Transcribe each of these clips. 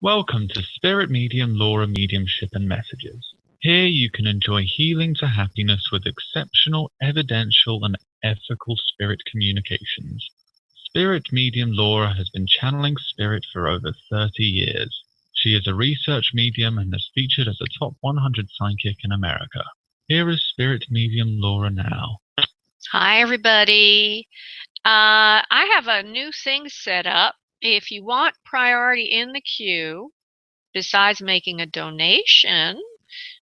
Welcome to Spirit Medium Laura Mediumship and Messages. Here you can enjoy healing to happiness with exceptional, evidential, and ethical spirit communications. Spirit Medium Laura has been channeling spirit for over 30 years. She is a research medium and is featured as a top 100 psychic in America. Here is Spirit Medium Laura now. Hi, everybody. I have a new thing set up. If you want priority in the queue, besides making a donation,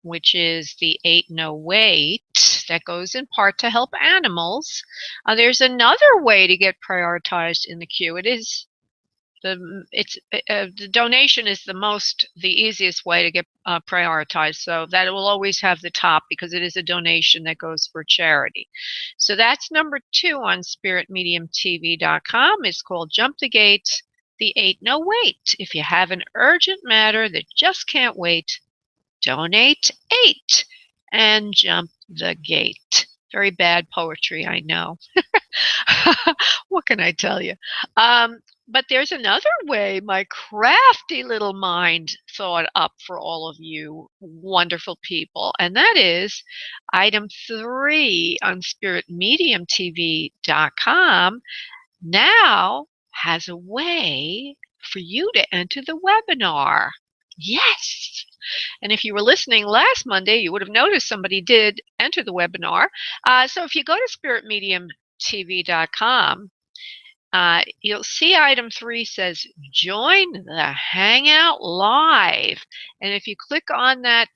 which is the 808 that goes in part to help animals, there's another way to get prioritized in the queue. The donation is the easiest way to get prioritized, so that it will always have the top because it is a donation that goes for charity. So that's number 2 on spiritmediumtv.com. It's called Jump the Gate, the 808. If you have an urgent matter that just can't wait, donate 8 and jump the gate. Very bad poetry, I know. What can I tell you? But there's another way my crafty little mind thought up for all of you wonderful people, and that is item 3 on spiritmediumtv.com now has a way for you to enter the webinar. Yes! And if you were listening last Monday, you would have noticed somebody did enter the webinar. So if you go to spiritmediumtv.com, you'll see item 3 says join the Hangout Live. And if you click on that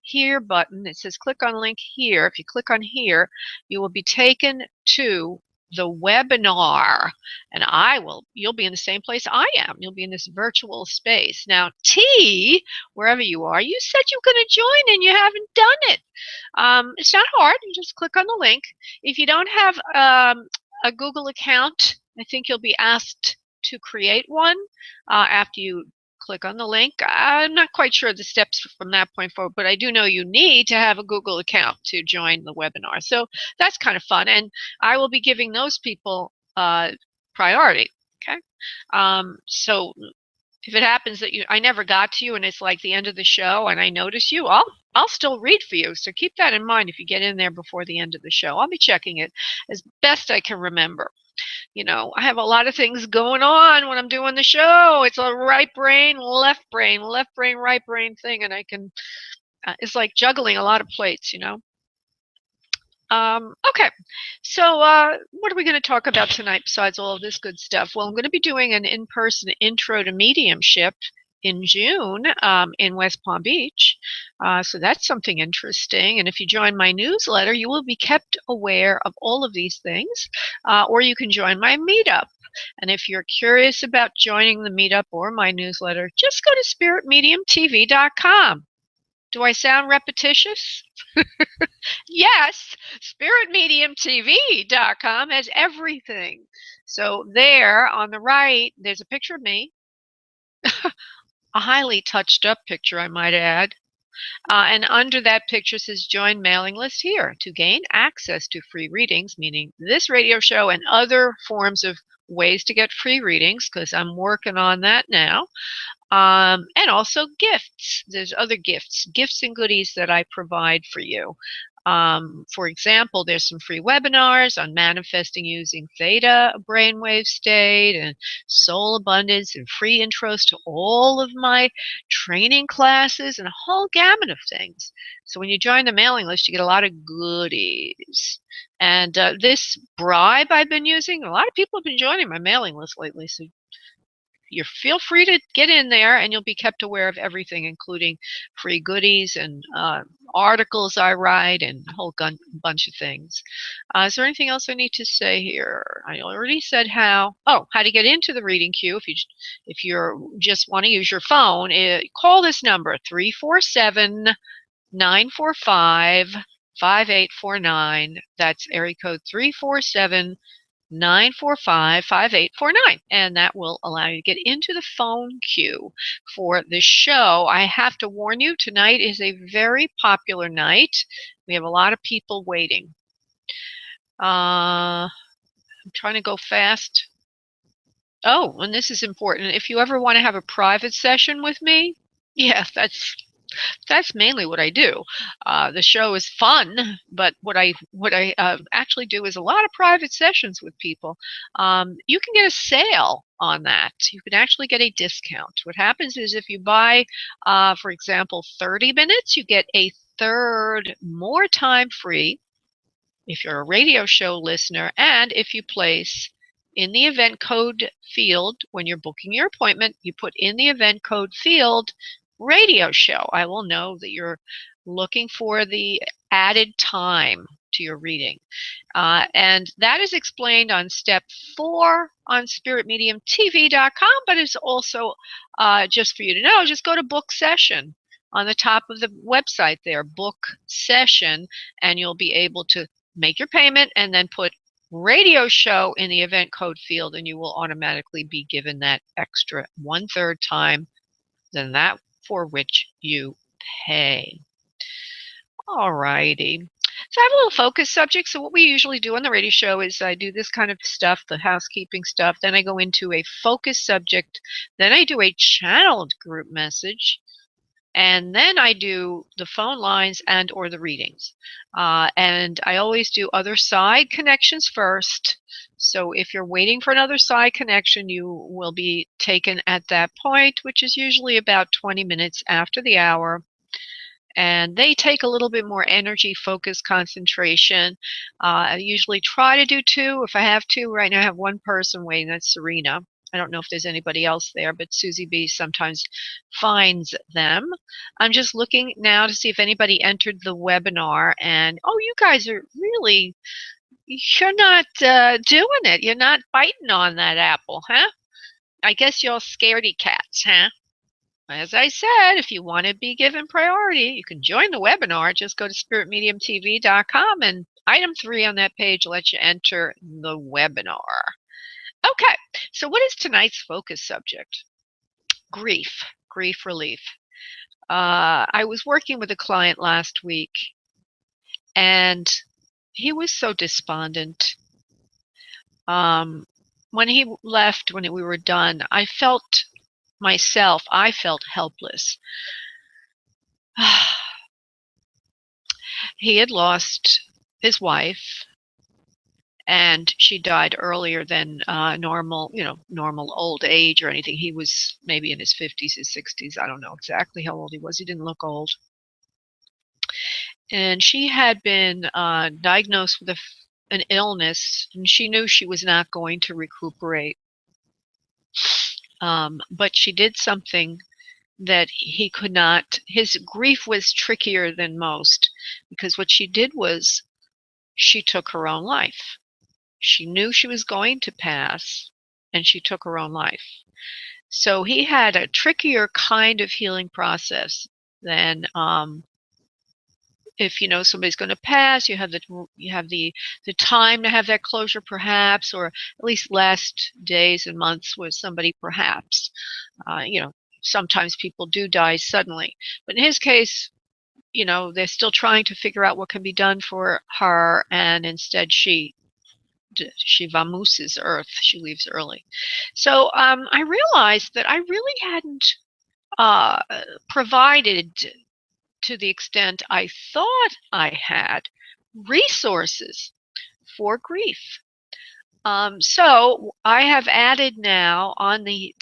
here button, it says click on link here. If you click on here, you will be taken to the webinar, and you'll be in the same place I am. You'll be in this virtual space. Now, T, wherever you are, you said you're going to join and you haven't done it. It's not hard. You just click on the link. If you don't have a Google account, I think you'll be asked to create one after you click on the link. I'm not quite sure the steps from that point forward, but I do know you need to have a Google account to join the webinar. So that's kind of fun, and I will be giving those people priority. Okay, so if it happens that I never got to you and it's like the end of the show and I notice you, I'll still read for you. So keep that in mind if you get in there before the end of the show. I'll be checking it as best I can remember. You know, I have a lot of things going on when I'm doing the show. It's a right brain, left brain, right brain thing, and I can, it's like juggling a lot of plates, you know. Okay, so what are we going to talk about tonight besides all of this good stuff? Well, I'm going to be doing an in-person intro to mediumship in June in West Palm Beach. So that's something interesting. And if you join my newsletter, you will be kept aware of all of these things. Or you can join my meetup. And if you're curious about joining the meetup or my newsletter, just go to spiritmediumtv.com. Do I sound repetitious? Yes, spiritmediumtv.com has everything. So there on the right, there's a picture of me. A highly touched up picture, I might add. And under that picture says join mailing list here to gain access to free readings, meaning this radio show and other forms of ways to get free readings, because I'm working on that now. And also gifts. There's other gifts and goodies that I provide for you. For example, there's some free webinars on manifesting using theta brainwave state and soul abundance and free intros to all of my training classes and a whole gamut of things. So when you join the mailing list, you get a lot of goodies. And this bribe I've been using, a lot of people have been joining my mailing list lately. So you feel free to get in there and you'll be kept aware of everything, including free goodies and articles I write and a whole bunch of things. Is there anything else I need to say here? I already said how to get into the reading queue. If you just want to use your phone, call this number 347-945-5849. That's area code 347-945-5849, and that will allow you to get into the phone queue for the show. I have to warn you, tonight is a very popular night. We have a lot of people waiting. I'm trying to go fast. Oh, and this is important. If you ever want to have a private session with me, yeah, that's mainly what I do. The show is fun, but what I actually do is a lot of private sessions with people. You can get a sale on that. You can actually get a discount. What happens is if you buy, for example, 30 minutes, you get a third more time free if you're a radio show listener, and if you place in the event code field when you're booking your appointment, you put in the event code field radio show. I will know that you're looking for the added time to your reading. And that is explained on step 4 on spiritmediumtv.com, but it's also just for you to know, just go to book session on the top of the website there, book session, and you'll be able to make your payment and then put radio show in the event code field, and you will automatically be given that extra 1/3 time than that for which you pay. All righty. So I have a little focus subject. So what we usually do on the radio show is I do this kind of stuff, the housekeeping stuff. Then I go into a focus subject. Then I do a channeled group message. And then I do the phone lines and or the readings. And I always do other side connections first. So if you're waiting for another side connection, you will be taken at that point, which is usually about 20 minutes after the hour. And they take a little bit more energy, focus, concentration. I usually try to do 2. If I have to, right now I have one person waiting, that's Serena. I don't know if there's anybody else there, but Susie B sometimes finds them. I'm just looking now to see if anybody entered the webinar, and oh, you guys are really, you're not doing it. You're not biting on that apple, huh? I guess you're scaredy cats, huh? As I said, if you want to be given priority, you can join the webinar. Just go to spiritmediumtv.com, and item 3 on that page lets you enter the webinar. Okay, so what is tonight's focus subject? Grief, grief relief. I was working with a client last week, and he was so despondent. When he left, when we were done, I felt helpless. He had lost his wife, and she died earlier than normal, normal old age or anything. He was maybe in his 50s, his 60s. I don't know exactly how old he was. He didn't look old. And she had been diagnosed with an illness, and she knew she was not going to recuperate. But she did something that he could not. His grief was trickier than most, because what she did was she took her own life. She knew she was going to pass, and she took her own life. So he had a trickier kind of healing process than if you know somebody's going to pass. You have the time to have that closure, perhaps, or at least last days and months with somebody, perhaps. Sometimes people do die suddenly, but in his case, they're still trying to figure out what can be done for her, and instead she vamooses Earth. She leaves early. So I realized that I really hadn't provided, to the extent I thought I had, resources for grief. So I have added now on the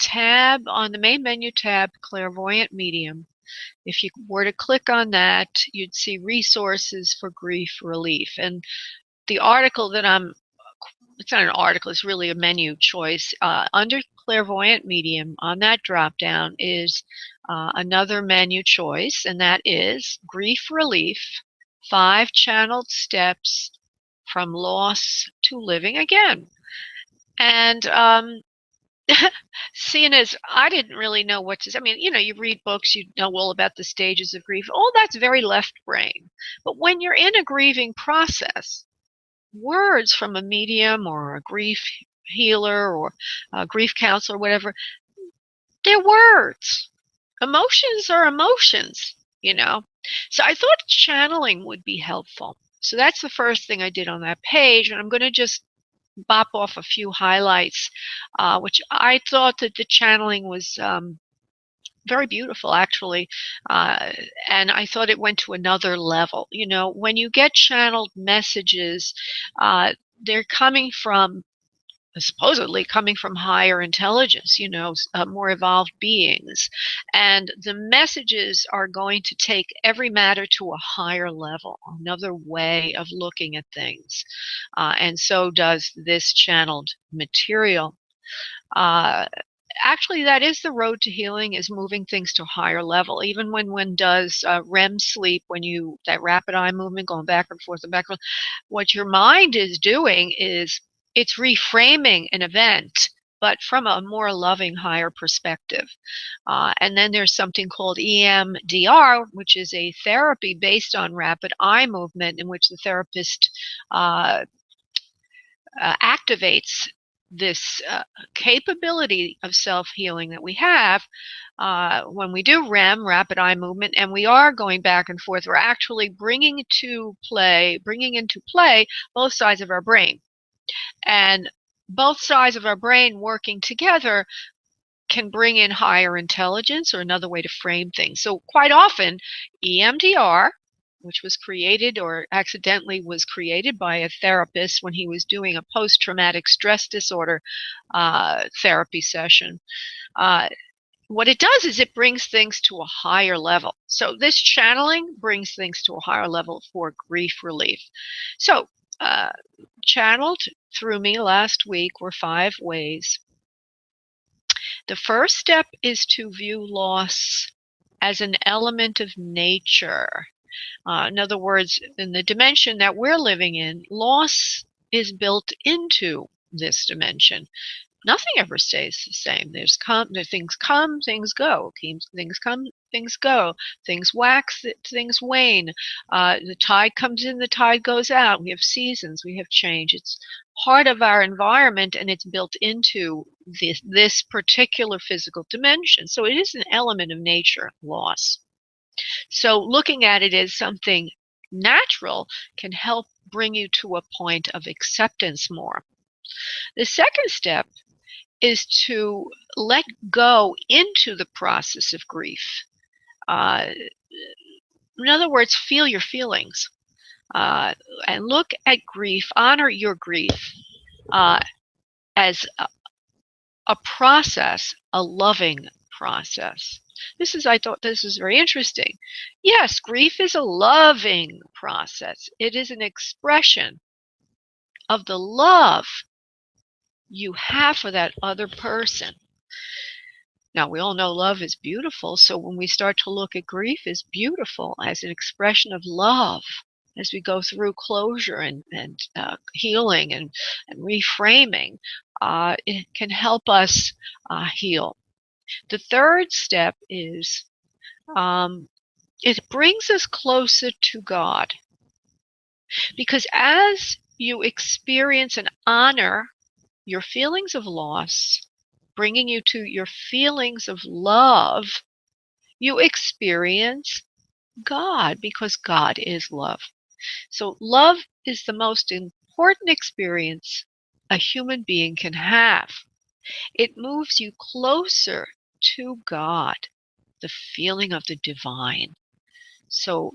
main menu tab, Clairvoyant Medium. If you were to click on that, you'd see resources for grief relief. And the article that it's not an article, it's really a menu choice. Under Clairvoyant Medium, on that drop down is another menu choice, and that is Grief Relief, 5 Channeled Steps from Loss to Living Again. And seeing as I didn't really know what to say, I mean, you read books, you know all about the stages of grief. All that's very left brain. But when you're in a grieving process, words from a medium or a grief healer or a grief counselor, whatever, they're words. Emotions are emotions, So I thought channeling would be helpful. So that's the first thing I did on that page, and I'm going to just bop off a few highlights, which I thought that the channeling was very beautiful, actually. Uh, and I thought it went to another level. You know, when you get channeled messages, they're coming from, supposedly coming from higher intelligence, you know, more evolved beings. And the messages are going to take every matter to a higher level, another way of looking at things. And so does this channeled material. Uh, Actually, that is the road to healing, is moving things to a higher level. Even when one does REM sleep, when you, that rapid eye movement going back and forth and back and forth, what your mind is doing is it's reframing an event, but from a more loving, higher perspective. And then there's something called EMDR, which is a therapy based on rapid eye movement, in which the therapist uh, activates this capability of self-healing that we have when we do REM, rapid eye movement, and we are going back and forth. We're actually bringing into play both sides of our brain, and both sides of our brain working together can bring in higher intelligence, or another way to frame things. So quite often, EMDR, which was created, or accidentally was created, by a therapist when he was doing a post-traumatic stress disorder therapy session, what it does is it brings things to a higher level. So this channeling brings things to a higher level for grief relief. So channeled through me last week were 5 ways. The first step is to view loss as an element of nature. In other words, in the dimension that we're living in, loss is built into this dimension. Nothing ever stays the same. Things come, things go. Things come, things go. Things wax, things wane. The tide comes in, the tide goes out. We have seasons, we have change. It's part of our environment, and it's built into this particular physical dimension. So it is an element of nature, loss. So looking at it as something natural can help bring you to a point of acceptance more. The second step is to let go into the process of grief. In other words, feel your feelings, and look at grief, honor your grief as a process, a loving process. I thought this was very interesting. Yes, grief is a loving process. It is an expression of the love you have for that other person. Now, we all know love is beautiful, so when we start to look at grief as beautiful, as an expression of love, as we go through closure and healing and reframing, it can help us heal. The third step is it brings us closer to God, because as you experience and honor your feelings of loss, bringing you to your feelings of love, you experience God, because God is love. So love is the most important experience a human being can have. It moves you closer to God, the feeling of the divine. So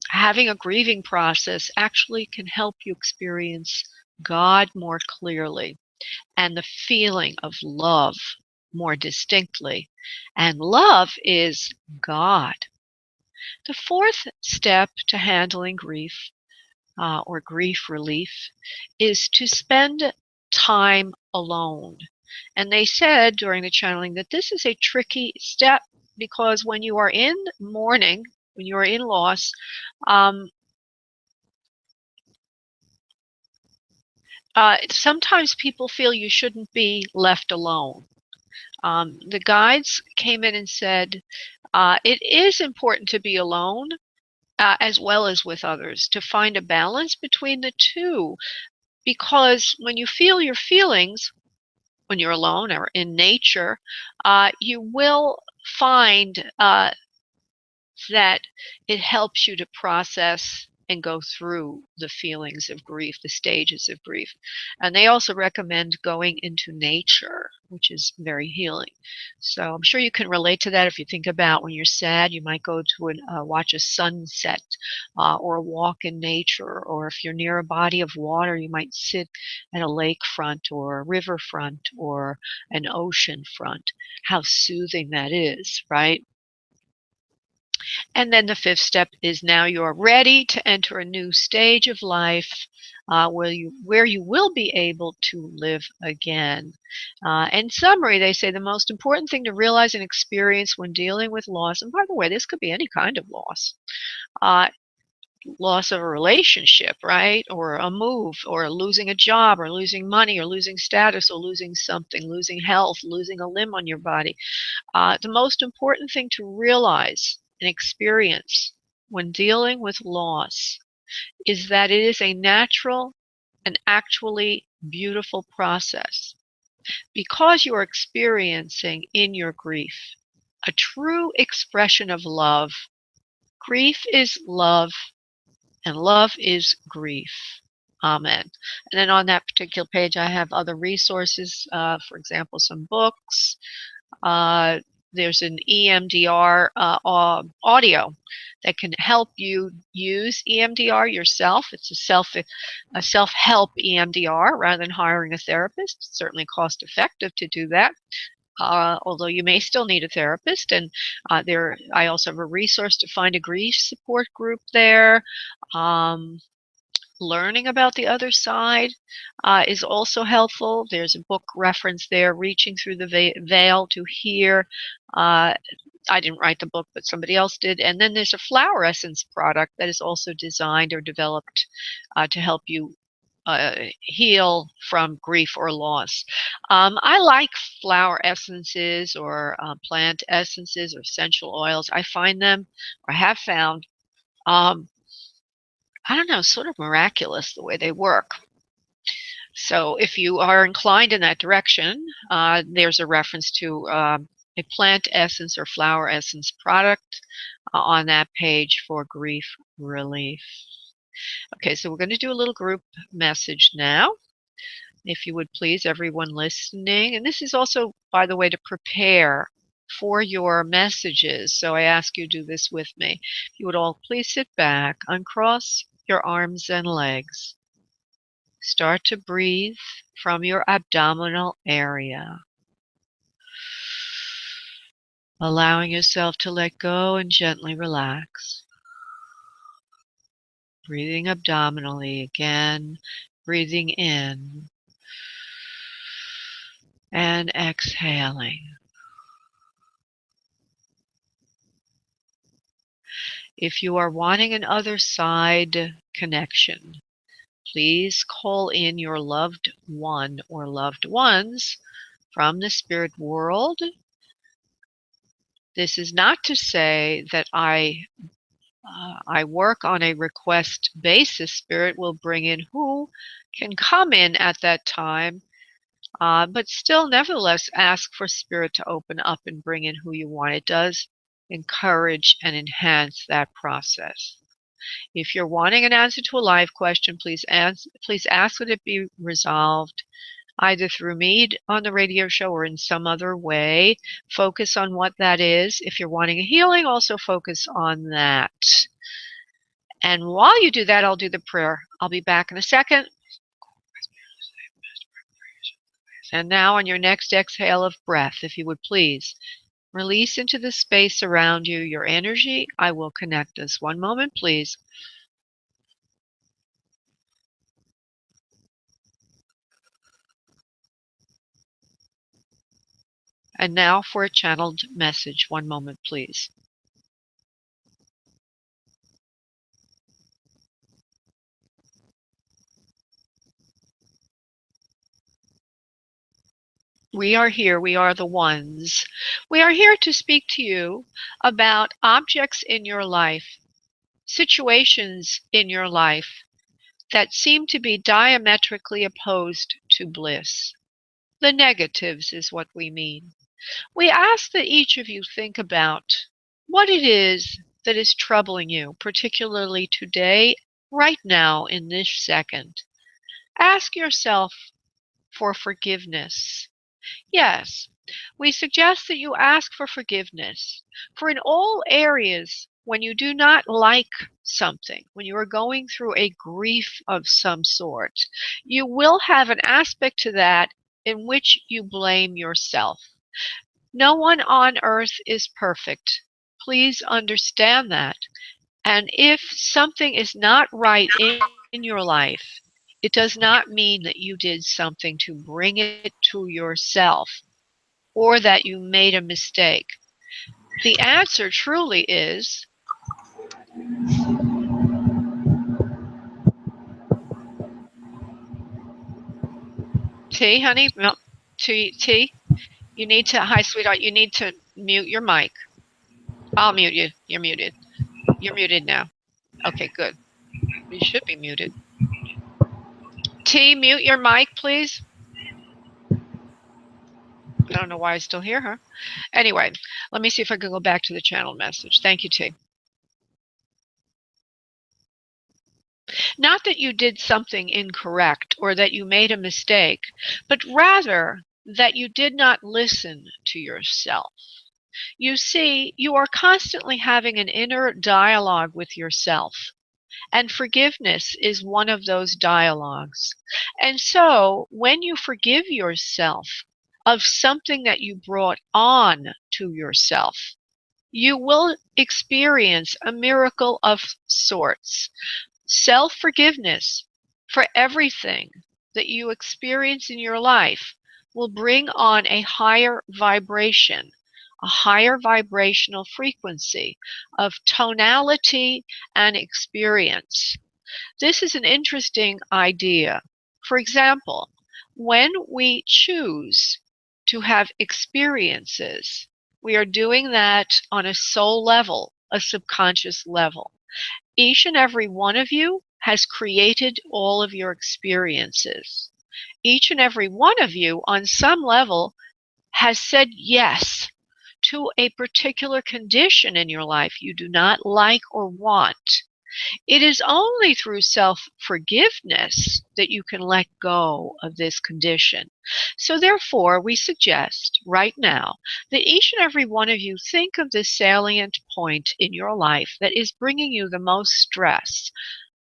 having a grieving process actually can help you experience God more clearly, and the feeling of love more distinctly. And love is God. The fourth step to handling grief, or grief relief, is to spend time alone. And they said during the channeling that this is a tricky step, because when you are in mourning, when you are in loss, sometimes people feel you shouldn't be left alone. The guides came in and said it is important to be alone, as well as with others, to find a balance between the two, because when you feel your feelings, when you're alone or in nature, you will find that it helps you to process and go through the feelings of grief, the stages of grief. And they also recommend going into nature, which is very healing. So I'm sure you can relate to that. If you think about when you're sad, you might go to watch a sunset or a walk in nature. Or if you're near a body of water, you might sit at a lakefront or a riverfront or an ocean front. How soothing that is, right? And then the fifth step is now you're ready to enter a new stage of life where you will be able to live again. In summary, they say the most important thing to realize and experience when dealing with loss, and by the way, this could be any kind of loss, uh, loss of a relationship, right? Or a move, or losing a job, or losing money, or losing status, or losing something, losing health, losing a limb on your body. The most important thing to realize and experience when dealing with loss is that it is a natural and actually beautiful process because you are experiencing in your grief a true expression of love. Grief is love, and love is grief. Amen. And then on that particular page, I have other resources, for example, some books. Uh, there's an EMDR audio that can help you use EMDR yourself. It's a self-help EMDR rather than hiring a therapist. It's certainly cost effective to do that. Although you may still need a therapist, and I also have a resource to find a grief support group there. Learning about the other side is also helpful. There's a book reference there, Reaching Through the Veil to Hear. I didn't write the book, but somebody else did. And then there's a flower essence product that is also designed or developed to help you heal from grief or loss. I like flower essences or plant essences or essential oils. I find them, or have found, I don't know, sort of miraculous the way they work. So if you are inclined in that direction, there's a reference to a plant essence or flower essence product on that page for grief relief. Okay, so we're going to do a little group message now. If you would please, everyone listening. And this is also, by the way, to prepare for your messages. So I ask you to do this with me. If you would all please sit back, uncross your arms and legs. Start to breathe from your abdominal area, allowing yourself to let go and gently relax. Breathing abdominally again, breathing in and exhaling. If you are wanting an other side connection, please call in your loved one or loved ones from the spirit world. This is not to say that I work on a request basis. Spirit will bring in who can come in at that time, but still nevertheless ask for Spirit to open up and bring in who you want. It does encourage and enhance that process. If you're wanting an answer to a live question, please ask that it be resolved either through me on the radio show or in some other way. Focus on what that is. If you're wanting a healing, also focus on that. And while you do that, I'll do the prayer. I'll be back in a second. And now on your next exhale of breath, if you would please, release into the space around you your energy. I will connect us. One moment, please. And now for a channeled message. One moment, please. We are here. We are the ones. We are here to speak to you about objects in your life, situations in your life that seem to be diametrically opposed to bliss. The negatives is what we mean. We ask that each of you think about what it is that is troubling you, particularly today right now in this second, ask yourself for forgiveness. Yes, we suggest that you ask for forgiveness. For in all areas, when you do not like something, when you are going through a grief of some sort, you will have an aspect to that in which you blame yourself. No one on earth is perfect. Please understand that. And if something is not right in your life, it does not mean that you did something to bring it to yourself or that you made a mistake. The answer truly is T, honey. No, T. You need to, hi, sweetheart. You need to mute your mic. I'll mute you. You're muted. You're muted now. Okay, good. You should be muted. T, mute your mic, please. I don't know why I still hear her. Anyway, let me see if I can go back to the channel message. Thank you, T. Not that you did something incorrect or that you made a mistake, but rather that you did not listen to yourself. You see, you are constantly having an inner dialogue with yourself, and forgiveness is one of those dialogues. And so, when you forgive yourself of something that you brought on to yourself, you will experience a miracle of sorts. Self forgiveness for everything that you experience in your life will bring on a higher vibration, a higher vibrational frequency of tonality and experience. This is an interesting idea. For example, when we choose to have experiences, we are doing that on a soul level, a subconscious level. Each and every one of you has created all of your experiences. Each and every one of you, on some level, has said yes to a particular condition in your life you do not like or want. It is only through self-forgiveness that you can let go of this condition. So therefore, we suggest right now that each and every one of you think of the salient point in your life that is bringing you the most stress.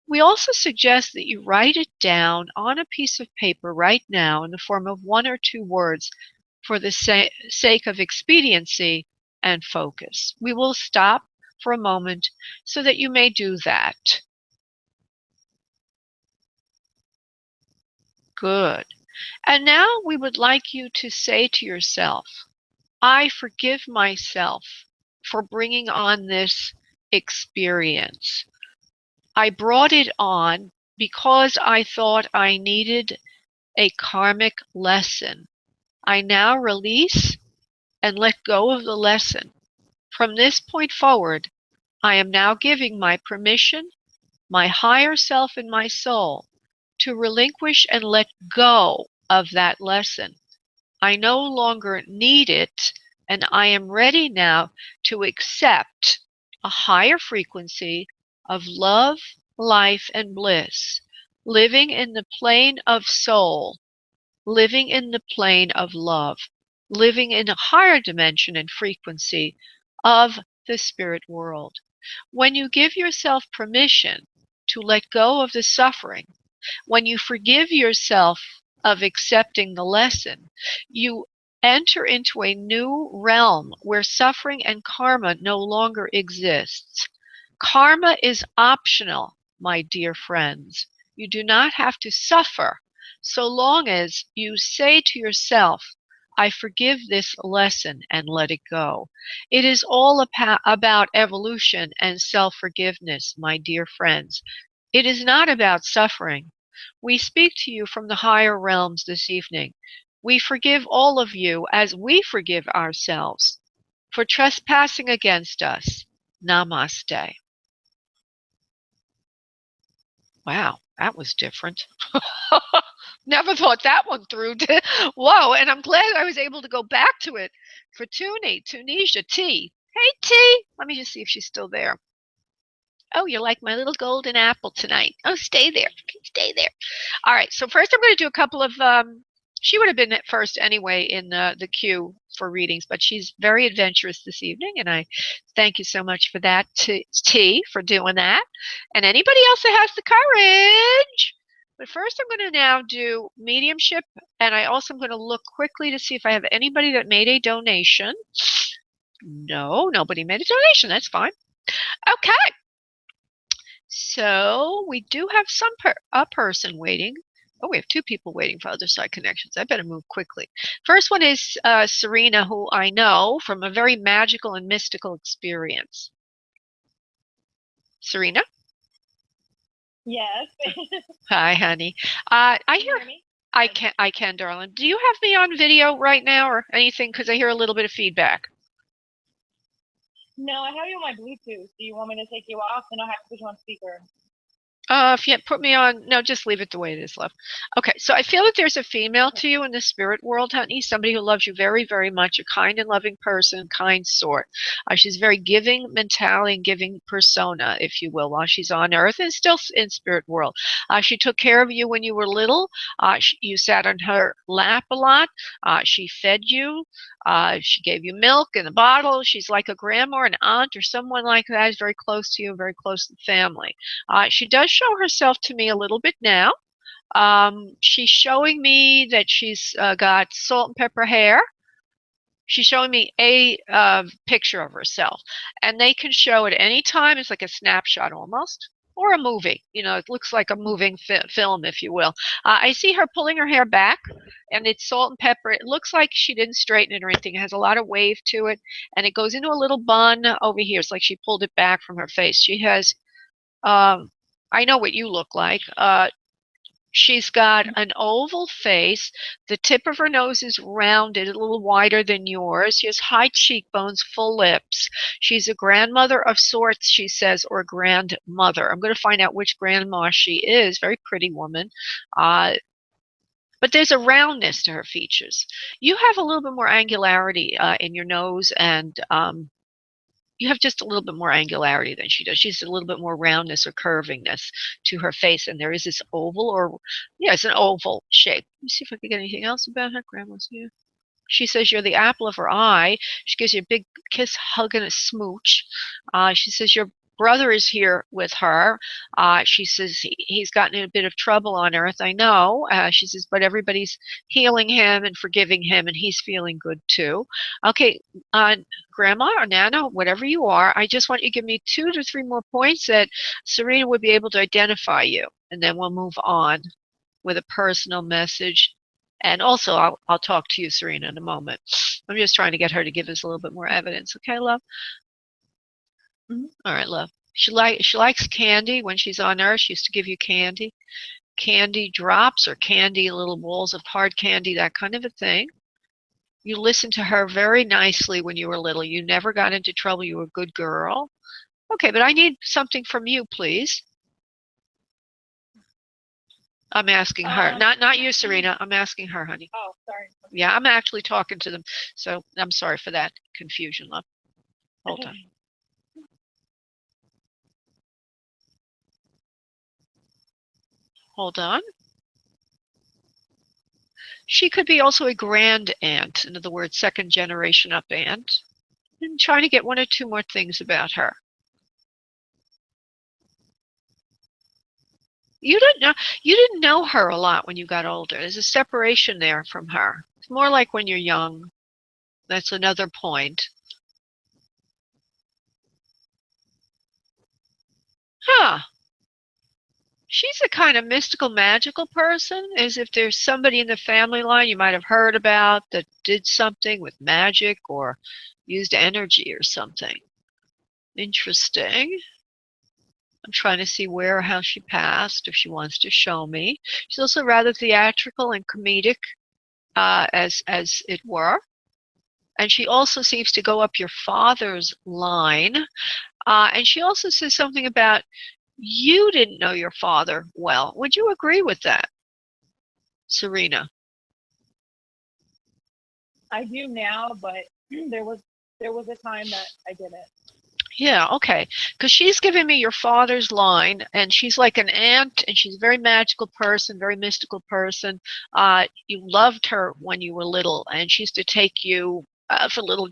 We also suggest that you write it down on a piece of paper right now in the form of one or two words for the sake of expediency and focus. We will stop for a moment so that you may do that. Good. And now we would like you to say to yourself, I forgive myself for bringing on this experience. I brought it on because I thought I needed a karmic lesson. I now release and let go of the lesson. From this point forward, I am now giving my permission, my higher self and my soul, to relinquish and let go of that lesson. I no longer need it, and I am ready now to accept a higher frequency of love, life, and bliss, living in the plane of soul, living in the plane of love, living in a higher dimension and frequency of the spirit world. When you give yourself permission to let go of the suffering, when you forgive yourself of accepting the lesson, you enter into a new realm where suffering and karma no longer exists. Karma is optional, my dear friends. You do not have to suffer so long as you say to yourself, I forgive this lesson and let it go. It is all about evolution and self-forgiveness, my dear friends. It is not about suffering. We speak to you from the higher realms this evening. We forgive all of you as we forgive ourselves for trespassing against us. Namaste. Wow, that was different. Never thought that one through. Whoa, and I'm glad I was able to go back to it for Tunisia T. Hey, T. Let me just see if she's still there. Oh, you're like my little golden apple tonight. Oh, stay there. Stay there. All right. So first I'm going to do a couple of, she would have been at first anyway in the queue for readings, but she's very adventurous this evening, and I thank you so much for that, T, for doing that. And anybody else that has the courage. But first I'm going to now do mediumship, and I also am going to look quickly to see if I have anybody that made a donation. No, nobody made a donation. That's fine. Okay. So we do have a person waiting. Oh, we have two people waiting for other side connections. I better move quickly. First one is Serena, who I know from a very magical and mystical experience. Serena? Yes. Hi, honey. I hear me? I can, darling. Do you have me on video right now or anything? Because I hear a little bit of feedback. No, I have you on my Bluetooth. Do you want me to take you off? Then I'll have to put you on speaker. If you put me on, no, just leave it the way it is, love. Okay, so I feel that there's a female to you in the spirit world, honey, somebody who loves you very, very much, a kind and loving person, kind sort. She's very giving mentality and giving persona, if you will, while she's on earth and still in spirit world. She took care of you when you were little. You sat on her lap a lot. She fed you. She gave you milk in a bottle. She's like a grandma, an aunt, or someone like that is very close to you, very close to the family. She does show herself to me a little bit now. She's showing me that she's got salt and pepper hair. She's showing me a picture of herself, and they can show at any time. It's like a snapshot almost, or a movie. You know, it looks like a moving film, if you will. I see her pulling her hair back, and it's salt and pepper. It looks like she didn't straighten it or anything. It has a lot of wave to it, and it goes into a little bun over here. It's like she pulled it back from her face. She has I know what you look like. She's got an oval face. The tip of her nose is rounded, a little wider than yours. She has high cheekbones, full lips. She's a grandmother of sorts, she says, or grandmother. I'm going to find out which grandma she is. Very pretty woman. But there's a roundness to her features. You have a little bit more angularity in your nose, and you have just a little bit more angularity than she does. She's a little bit more roundness or curvingness to her face, and there is this oval, or yeah, it's an oval shape. Let me see if I can get anything else about her. Grandma's here. She says you're the apple of her eye. She gives you a big kiss, hug, and a smooch. She says your brother is here with her. She says he's gotten in a bit of trouble on earth. I know. She says, but everybody's healing him and forgiving him, and he's feeling good too. Okay, Grandma or Nana, whatever you are, I just want you to give me 2 to 3 more points that Serena would be able to identify you, and then we'll move on with a personal message. And also, I'll talk to you, Serena, in a moment. I'm just trying to get her to give us a little bit more evidence. Okay, love? All right, love. She likes candy. When she's on Earth, she used to give you candy. Candy drops or candy, little balls of hard candy, that kind of a thing. You listened to her very nicely when you were little. You never got into trouble. You were a good girl. Okay, but I need something from you, please. I'm asking her, not you, Serena. I'm asking her, honey. Oh, sorry. Yeah, I'm actually talking to them, so I'm sorry for that confusion, love. Hold on. Hold on. She could be also a grand aunt, in other words, second generation up aunt. I'm trying to get 1 or 2 more things about her. You didn't know her a lot when you got older. There's a separation there from her. It's more like when you're young. That's another point. Huh. She's a kind of mystical, magical person, as if there's somebody in the family line you might have heard about that did something with magic or used energy or something. Interesting. I'm trying to see where or how she passed, if she wants to show me. She's also rather theatrical and comedic, as it were. And she also seems to go up your father's line. And she also says something about you didn't know your father well. Would you agree with that, Serena? I do now, but there was a time that I didn't. Yeah, okay. Because she's giving me your father's line, and she's like an aunt, and she's a very magical person, very mystical person. You loved her when you were little, and she used to take you for little,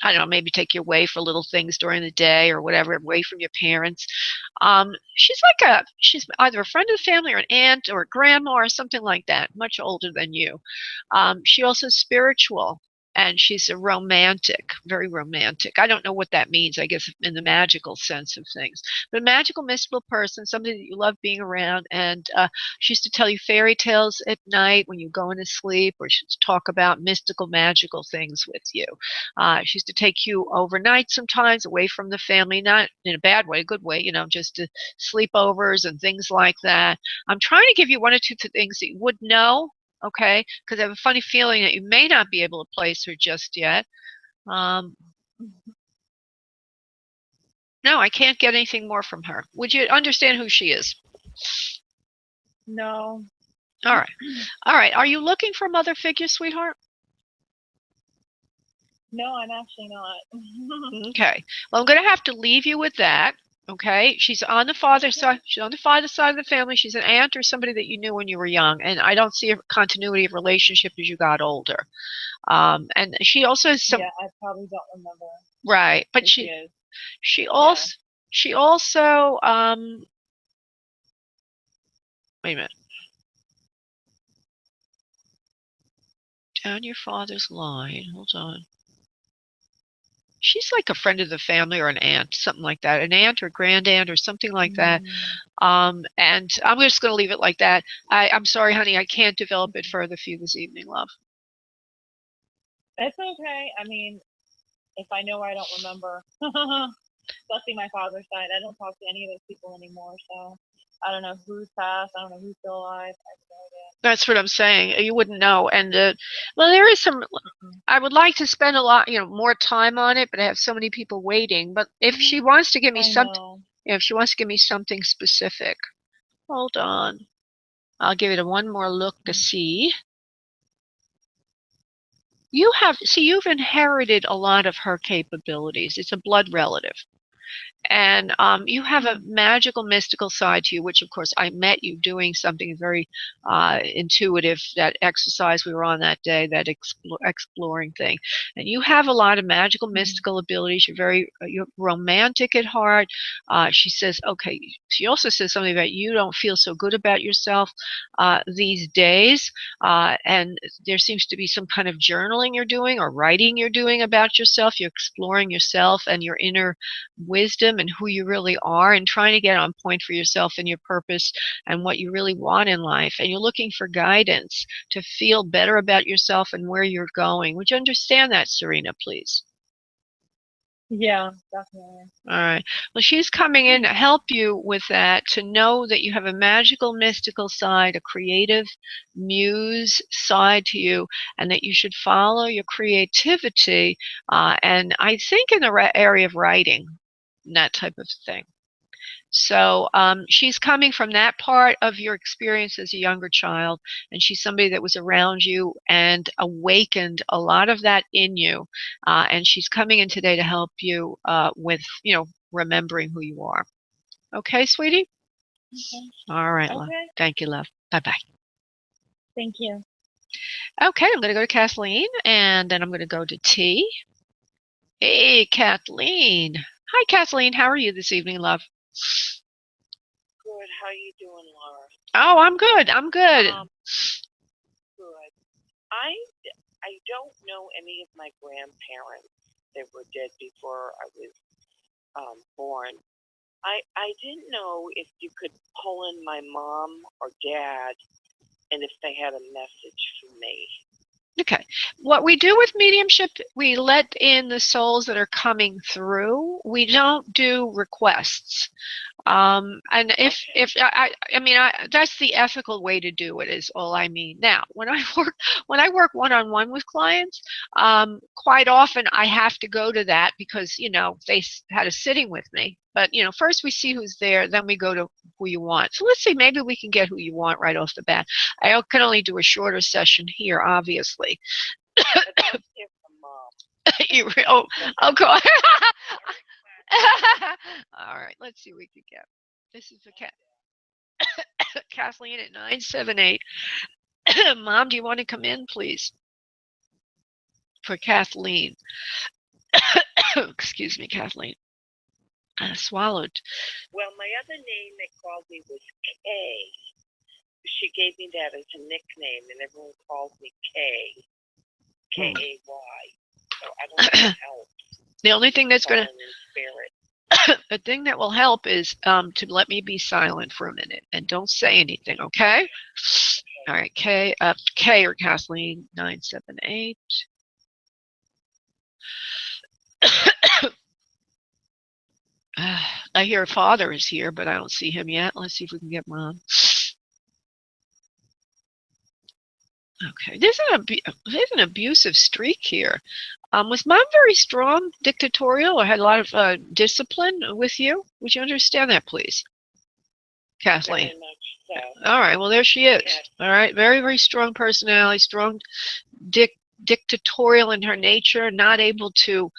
I don't know, maybe take you away for little things during the day or whatever, away from your parents. She's either a friend of the family or an aunt or a grandma or something like that, much older than you. She also is spiritual, and she's a romantic, very romantic. I don't know what that means, I guess, in the magical sense of things. But a magical, mystical person, somebody that you love being around. And she used to tell you fairy tales at night when you go into sleep, or she used to talk about mystical, magical things with you. She used to take you overnight sometimes away from the family, not in a bad way, a good way, just to sleepovers and things like that. I'm trying to give you one or two things that you would know, okay? Because I have a funny feeling that you may not be able to place her just yet. No, I can't get anything more from her. Would you understand who she is? No. All right. All right. Are you looking for a mother figure, sweetheart? No, I'm actually not. Okay. Well, I'm going to have to leave you with that. Okay. She's on the father's side. She's on the father's side of the family. She's an aunt or somebody that you knew when you were young. And I don't see a continuity of relationship as you got older. And she also has some. Yeah, I probably don't remember. Right. But she also, wait a minute. Down your father's line. Hold on. She's like a friend of the family or an aunt, something like that. An aunt or grand aunt or something like that. And I'm just going to leave it like that. I'm sorry, honey. I can't develop it further for you this evening, love. That's okay. I mean, if I know I don't remember, especially my father's side, I don't talk to any of those people anymore. So I don't know who's passed. I don't know who's still alive. I have no idea. That's what I'm saying. You wouldn't know. And well, there is some. I would like to spend a lot, more time on it, but I have so many people waiting. But if she wants to give me something, if she wants to give me something specific, hold on. I'll give it one more look to see. You've inherited a lot of her capabilities. It's a blood relative. And you have a magical, mystical side to you, which, of course, I met you doing something very intuitive, that exercise we were on that day, that exploring thing. And you have a lot of magical, mystical abilities. You're romantic at heart. She says, okay, she also says something about you don't feel so good about yourself these days. And there seems to be some kind of journaling you're doing or writing you're doing about yourself. You're exploring yourself and your inner wisdom and who you really are, and trying to get on point for yourself and your purpose and what you really want in life. And you're looking for guidance to feel better about yourself and where you're going. Would you understand that, Serena, please? Yeah, definitely. All right. Well, she's coming in to help you with that, to know that you have a magical, mystical side, a creative muse side to you, and that you should follow your creativity. And I think in the area of writing, that type of thing. So she's coming from that part of your experience as a younger child, and she's somebody that was around you and awakened a lot of that in you. And she's coming in today to help you with, remembering who you are. Okay, sweetie? Okay. All right, Okay. love. Thank you, love. Bye-bye. Thank you. Okay, I'm going to go to Kathleen, and then I'm going to go to T. Hey, Kathleen. Hi, Kathleen. How are you this evening, love? Good. How you doing, Laura? Oh, I'm good. I'm good. Good. I don't know any of my grandparents. They were dead before I was born. I didn't know if you could pull in my mom or dad, and if they had a message for me. Okay. What we do with mediumship, we let in the souls that are coming through. We don't do requests. And if that's the ethical way to do it, is all I mean. Now, when I work one-on-one with clients, quite often I have to go to that because they had a sitting with me. But first we see who's there, then we go to who you want. So let's see, maybe we can get who you want right off the bat. I can only do a shorter session here, obviously. I'd like to hear from Mom. Oh God. All right, let's see what we can get. This is for Kathleen at 978. Mom, do you want to come in, please? For Kathleen. Excuse me, Kathleen. I swallowed. Well, my other name they called me was Kay. She gave me that as a nickname, and everyone calls me Kay. K-A-Y. So I don't know if that helps. The only thing that's going to... Spirit. The thing that will help is to let me be silent for a minute and don't say anything, okay? All right, Kay or Kathleen, 978. I hear Father is here, but I don't see him yet. Let's see if we can get Mom. Okay, there's an abusive streak here. Was Mom very strong, dictatorial, or had a lot of discipline with you? Would you understand that, please, Kathleen? Very much so. All right, well, there she is. Yes. All right, very, very strong personality, strong dictatorial in her nature, not able to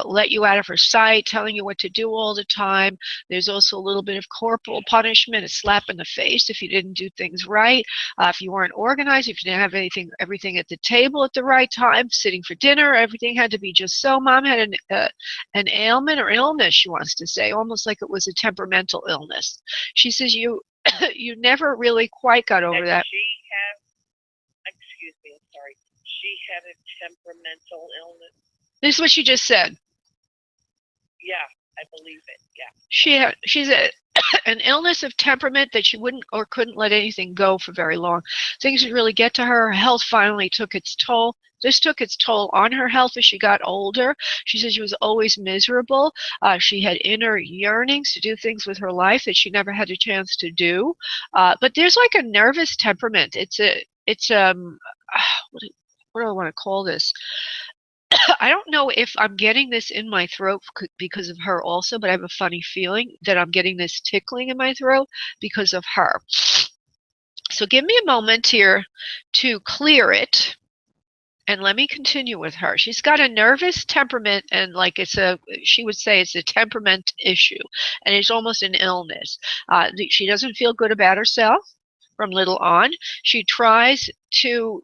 let you out of her sight, telling you what to do all the time. There's also a little bit of corporal punishment, a slap in the face if you didn't do things right, if you weren't organized, if you didn't have everything at the table at the right time, sitting for dinner, everything had to be just so. Mom had an ailment or illness, she wants to say, almost like it was a temperamental illness. She says you never really quite got over that. Excuse me, I'm sorry. She had a temperamental illness. This is what she just said. Yeah, I believe it. Yeah. She's an illness of temperament that she wouldn't or couldn't let anything go for very long. Things would really get to her. Her health finally took its toll. This took its toll on her health as she got older. She said she was always miserable. She had inner yearnings to do things with her life that she never had a chance to do. But there's like a nervous temperament. What do I want to call this? I don't know if I'm getting this in my throat because of her also, but I have a funny feeling that I'm getting this tickling in my throat because of her. So give me a moment here to clear it. And let me continue with her. She's got a nervous temperament, and she would say it's a temperament issue, and it's almost an illness. She doesn't feel good about herself from little on. She tries to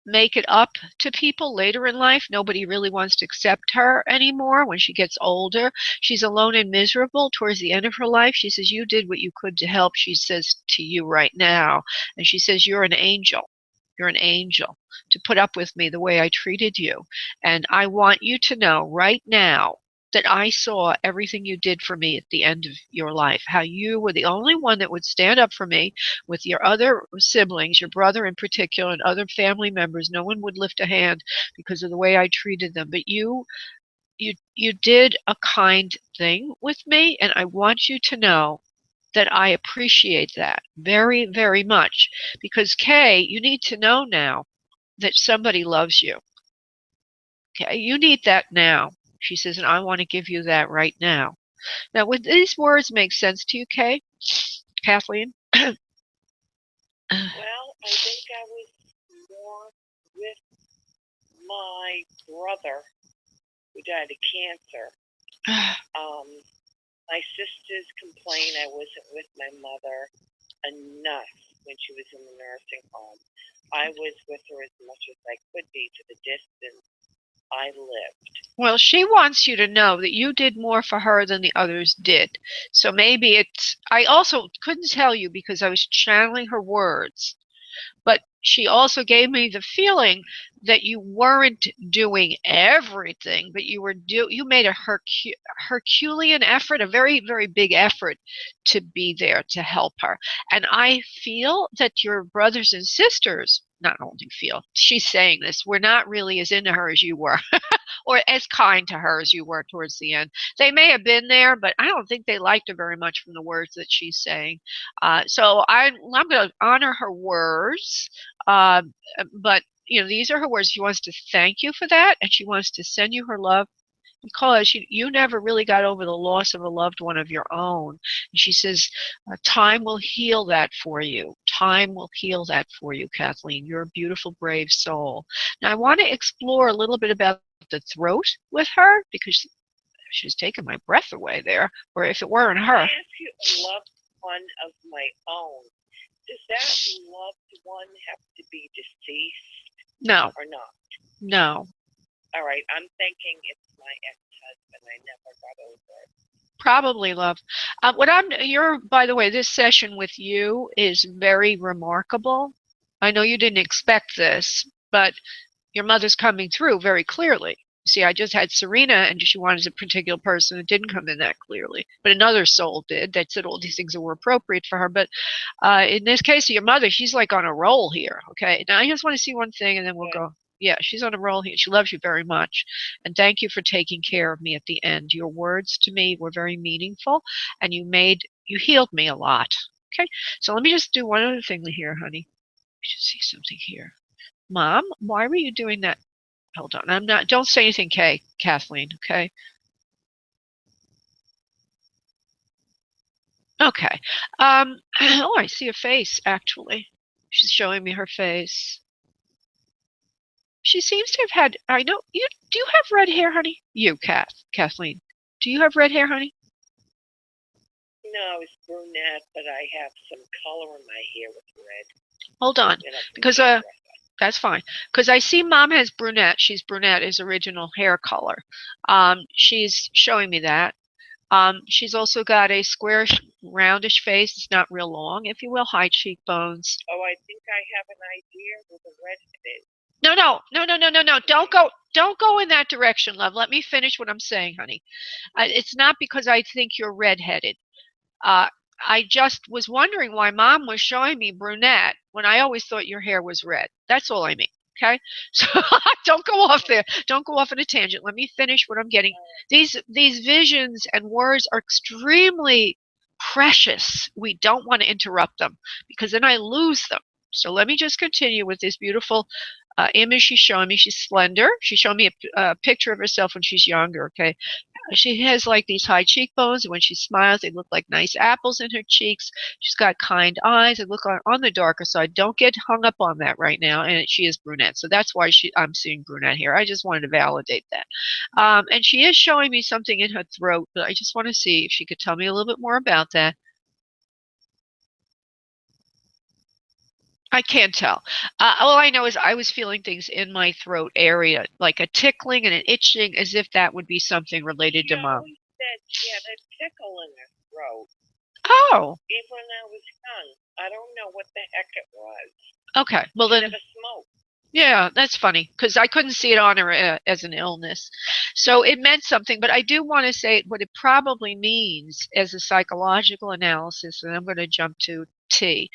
make it up to people later in life. Nobody really wants to accept her anymore when she gets older. She's alone and miserable towards the end of her life. She says, you did what you could to help, she says to you right now. And she says, you're an angel. You're an angel to put up with me the way I treated you. And I want you to know right now that I saw everything you did for me at the end of your life, how you were the only one that would stand up for me with your other siblings, your brother in particular, and other family members. No one would lift a hand because of the way I treated them. But you did a kind thing with me, and I want you to know that I appreciate that very, very much. Because, Kay, you need to know now that somebody loves you. Okay, you need that now. She says, and I want to give you that right now. Now, would these words make sense to you, Kay? Kathleen? Well, I think I was more with my brother who died of cancer. My sisters complained I wasn't with my mother enough when she was in the nursing home. I was with her as much as I could be to the distance I lived. Well, she wants you to know that you did more for her than the others did. So maybe I also couldn't tell you because I was channeling her words. But she also gave me the feeling that you weren't doing everything, but you made a Herculean effort, a very, very big effort to be there to help her. And I feel that your brothers and sisters, not only feel, she's saying this, were not really as into her as you were. Or as kind to her as you were towards the end. They may have been there, but I don't think they liked her very much from the words that she's saying. So I'm going to honor her words, but these are her words. She wants to thank you for that, and she wants to send you her love because you never really got over the loss of a loved one of your own. And she says, time will heal that for you. Time will heal that for you, Kathleen. You're a beautiful, brave soul. Now, I want to explore a little bit about the throat with her because She was taking my breath away there, or if it weren't Can her. I ask you a loved one of my own? Does that loved one have to be deceased No, or not? no. All right, I'm thinking it's my ex-husband. I never got over it. Probably, love. By the way, this session with you is very remarkable. I know you didn't expect this, but your mother's coming through very clearly. See, I just had Serena, and she wanted a particular person that didn't come in that clearly, but another soul did. That said all these things that were appropriate for her. But in this case of your mother, she's like on a roll here. Okay, now I just want to see one thing, and then we'll go. Yeah, she's on a roll here. She loves you very much, and thank you for taking care of me at the end. Your words to me were very meaningful, and you healed me a lot. Okay, so let me just do one other thing here, honey. I should see something here. Mom, why were you doing that? Hold on. Don't say anything, Kathleen, okay? Okay. Oh, I see a face, actually. She's showing me her face. She seems to have had, I know, do you have red hair, honey? You, Kathleen. Do you have red hair, honey? No, it's brunette, but I have some color in my hair with red. Hold on, because that's fine. Because I see Mom has brunette. She's brunette, is original hair color. She's showing me that. She's also got a squarish, roundish face. It's not real long, if you will, high cheekbones. Oh, I think I have an idea who the redhead is. No. Don't go in that direction, love. Let me finish what I'm saying, honey. It's not because I think you're redheaded. I just was wondering why Mom was showing me brunette when I always thought your hair was red. That's all I mean. Okay, so don't go off there. Don't go off on a tangent. Let me finish what I'm getting. These visions and words are extremely precious. We don't want to interrupt them because then I lose them. So let me just continue with this beautiful image she's showing me. She's slender. She's showing me a picture of herself when she's younger. Okay, she has like these high cheekbones, and when she smiles, they look like nice apples in her cheeks. She's got kind eyes. They look on the darker side. Don't get hung up on that right now. And she is brunette, so that's why I'm seeing brunette here. I just wanted to validate that. And she is showing me something in her throat, but I just want to see if she could tell me a little bit more about that. I can't tell. All I know is I was feeling things in my throat area, like a tickling and an itching, as if that would be something related to Mom. She had a tickle in her throat. Oh. Even when I was young. I don't know what the heck it was. Okay. Well, then. Never smoked. Yeah, that's funny because I couldn't see it on her as an illness. So it meant something, but I do want to say what it probably means as a psychological analysis, and I'm going to jump to T.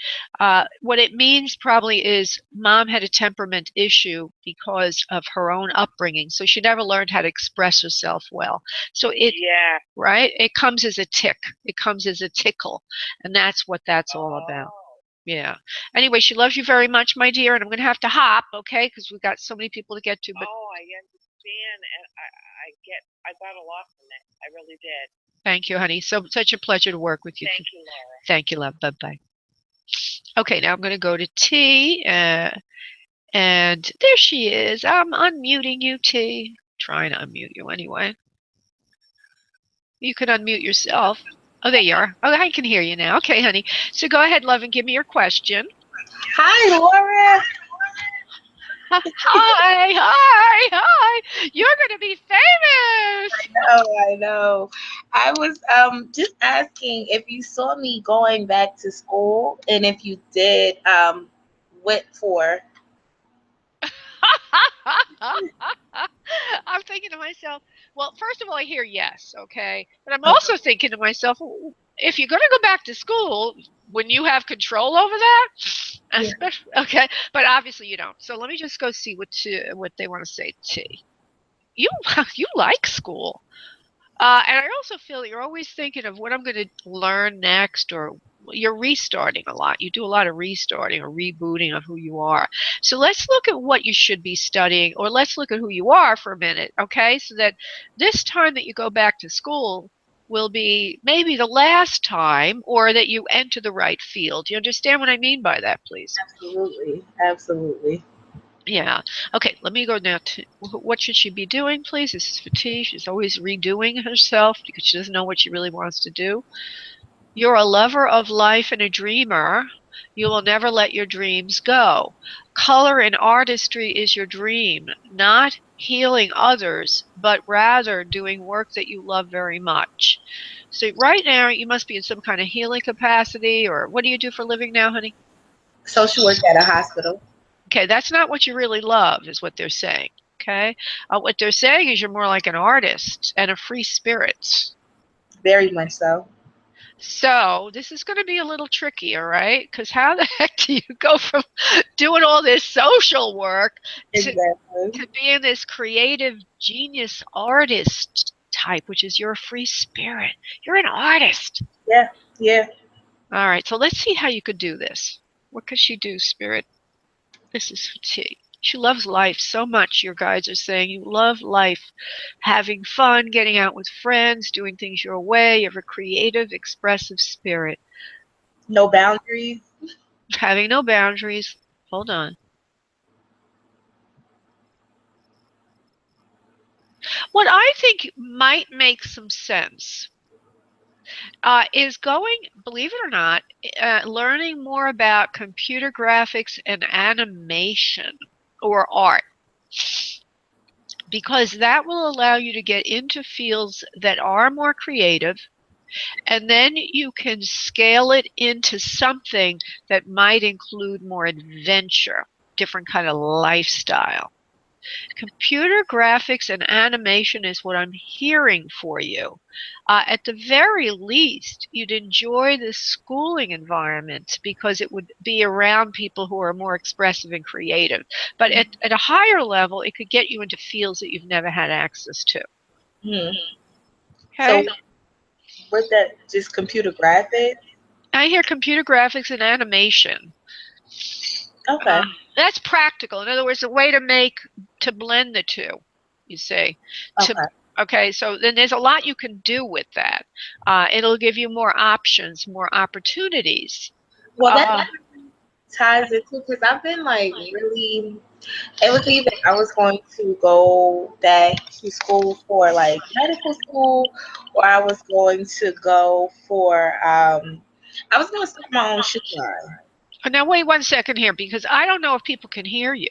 What it means probably is Mom had a temperament issue because of her own upbringing, so she never learned how to express herself well. So right? It comes as a tick. It comes as a tickle, and that's what that's all about. Yeah. Anyway, she loves you very much, my dear, and I'm going to have to hop, okay, because we've got so many people to get to. But I understand, and I got a lot from it. I really did. Thank you, honey. Such a pleasure to work with you. Thank you, Laura. Thank you, love. Bye-bye. Okay, now I'm going to go to T, and there she is. I'm unmuting you, T. Trying to unmute you anyway. You can unmute yourself. Oh, there you are. Oh, I can hear you now. Okay, honey. So go ahead, love, and give me your question. Hi, Laura. Hi. You're going to be famous. I know. I was just asking if you saw me going back to school, and if you did, what for? I'm thinking to myself, well, first of all, I hear yes, okay? But I'm also thinking to myself, if you're going to go back to school, wouldn't you have control over that? Yeah. Okay, but obviously you don't. So let me just go see what they want to say. T. You like school. And I also feel that you're always thinking of what I'm going to learn next, or you're restarting a lot. You do a lot of restarting or rebooting of who you are. So let's look at what you should be studying, or let's look at who you are for a minute, okay? So that this time that you go back to school will be maybe the last time, or that you enter the right field. Do you understand what I mean by that, please? Absolutely. Yeah. Okay, let me go now to what should she be doing, please? This is for T. She's always redoing herself because she doesn't know what she really wants to do. You're a lover of life and a dreamer. You will never let your dreams go. Color and artistry is your dream, not healing others, but rather doing work that you love very much. So right now you must be in some kind of healing capacity, or what do you do for a living now, honey? Social work at a hospital. Okay, that's not what you really love, is what they're saying. Okay, what they're saying is you're more like an artist and a free spirit. Very much so. So this is going to be a little tricky, all right? Because how the heck do you go from doing all this social work to Exactly. being this creative genius artist type, which is you're a free spirit. You're an artist. Yeah. Yeah. All right, so let's see how you could do this. What could she do, spirit? This is for T. She loves life so much, your guides are saying. You love life, having fun, getting out with friends, doing things your way. You have a creative, expressive spirit. No boundaries. Having no boundaries. Hold on. What I think might make some sense is going, believe it or not, learning more about computer graphics and animation or art, because that will allow you to get into fields that are more creative, and then you can scale it into something that might include more adventure, different kind of lifestyle. Computer graphics and animation is what I'm hearing for you. At the very least, you'd enjoy the schooling environment because it would be around people who are more expressive and creative. But at a higher level, it could get you into fields that you've never had access to. Hmm. So Okay? with that, just computer graphics. I hear computer graphics and animation. Okay. That's practical. In other words, a way to blend the two, you see. Okay. Okay, so then there's a lot you can do with that. It'll give you more options, more opportunities. Well, that Uh, ties it too, because I've been like really. It was either I was going to go back to school for like medical school, or I was going to go for I was going to start my own shoe line. Now, wait 1 second here because I don't know if people can hear you.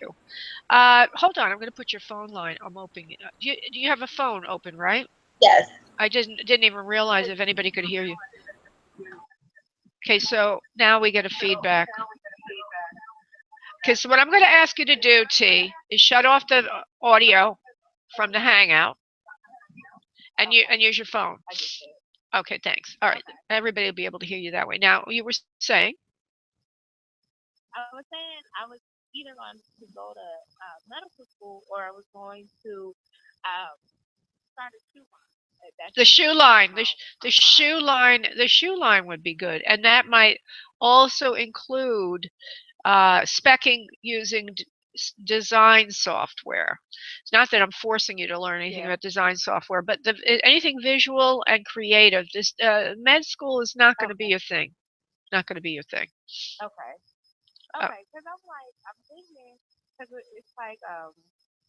Hold on, I'm going to put your phone line. I'm opening it. Do you have a phone open, right? Yes. I didn't even realize if anybody could hear you. Okay, so now we get a feedback. Okay, so what I'm going to ask you to do, T, is shut off the audio from the Hangout and use your phone. Okay, thanks. All right, everybody will be able to hear you that way. Now, you were saying? I was saying I was either going to go to medical school or I was going to uh, start a shoe line. That's The going to shoe be line, the shoe line would be good, and that might also include specking using design software. It's not that I'm forcing you to learn anything about design software, but anything visual and creative. This med school is not going to be your thing. Not going to be your thing. Okay. Uh, Okay, because I'm thinking, because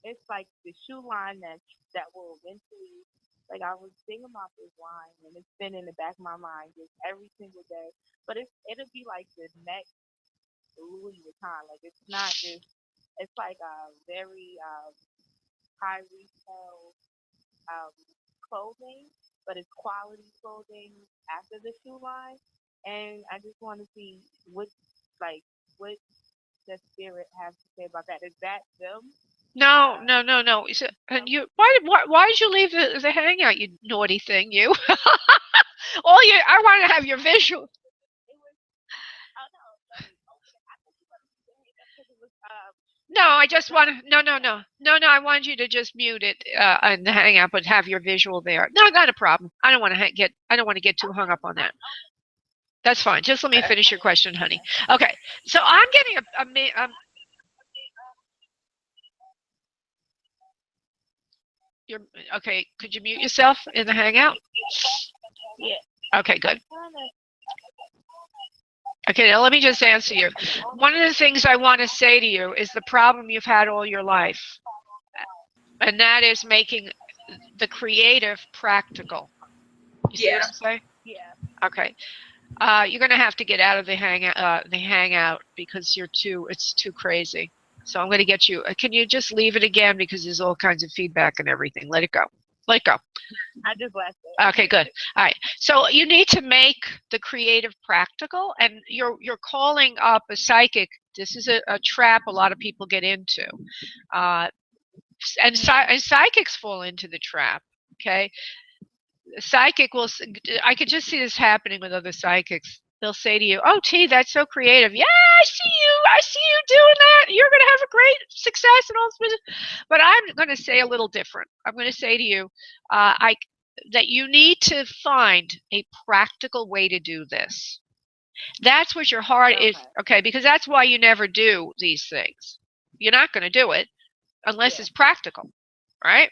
it's like the shoe line that will eventually, like I was thinking about this line, and it's been in the back of my mind just every single day. But it'll be like the next Louis Vuitton. Like it's not just, it's like a very high retail um, clothing, but it's quality clothing after the shoe line. And I just want to see what the spirit has to say about that. Is that them? no, no, no, no. And you, why did you leave the hangout? You naughty thing, you. I want to have your visual. It was. Oh no, no. Okay, I thought you wanted to hang up because it was. No, I The just want to. No, no, no, no, no. I want you to just mute it and hang up, but have your visual there. No, not a problem. I don't want to get. I don't want to get too hung okay. up on that. That's fine. Just let me finish your question, honey. Okay. So I'm getting you're okay. Could you mute yourself in the hangout? Yeah. Okay, good. I'm trying to. Okay, now let me just answer you. One of the things I want to say to you is the problem you've had all your life, and that is making the creative practical. You see what I'm saying? Yeah. Okay. You're going to have to get out of the hangout because it's too crazy. So I'm going to get you. Can you just leave it again because there's all kinds of feedback and everything? Let it go. Let it go. I just left it. Okay, good. All right. So you need to make the creative practical, and you're calling up a psychic. This is a trap a lot of people get into, and psychics fall into the trap. Okay, psychic will. I could just see this happening with other psychics. They'll say to you, "Oh, T, that's so creative. Yeah, I see you. I see you doing that. You're going to have a great success and all this." But I'm going to say a little different. I'm going to say to you, that you need to find a practical way to do this. That's what your heart is. Okay, because that's why you never do these things. You're not going to do it unless it's practical, right?